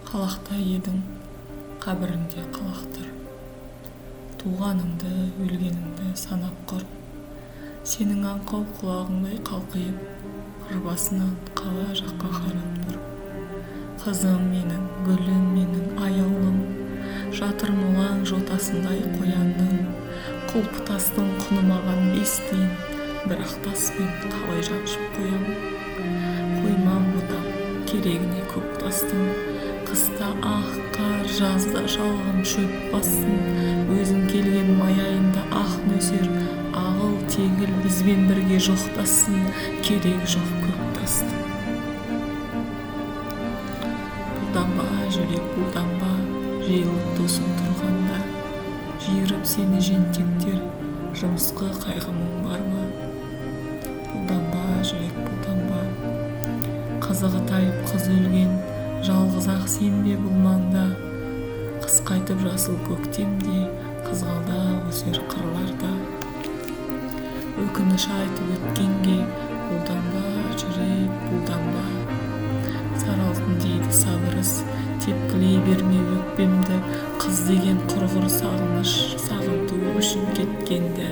Қалақтай едің, қабіріңде қалақтыр. Туғаныңды, өлгеніңді санап құр. Сенің аңқау құлағыңдай қалқиып, қыр басынан қала жаққа қарап тұр. Қызым менің, гүлім менің, аяулым, жатыр молаң жотасындай қоянның. Құлпытастың құны маған естиін, бірақ таспен қалай жаншып қоямын. Қоймам бұтам, керегіне көк тастың. Қыста ақ қар, жазда шалғын шөп бассын. Өзің келген маяйында ақ нөсер, ағыл тегіл бізбен бірге жоқтасын. Керек жоқ көк тастың. Бұлданба, жүрек бұлданба, жиылып досың тұрғанда. Жиырып сені жентектер, жымысқы қайғымың бар ма? Бұлданба, жүрек бұлданба. Қызығы тайып қыз өлген, жалғыз ақ сен бе бұл маңда? Қыс қайтып жасыл көктемде, қызғалдақ өсер қырларда. Өкініш айтып өткенге, бұлданба, жүрек бұлданба. Сары алтын дейді сабырыз, тепкілей берме өкпемді. Қыз деген құрғыр сағыныш, сағынту үшін кеткенді.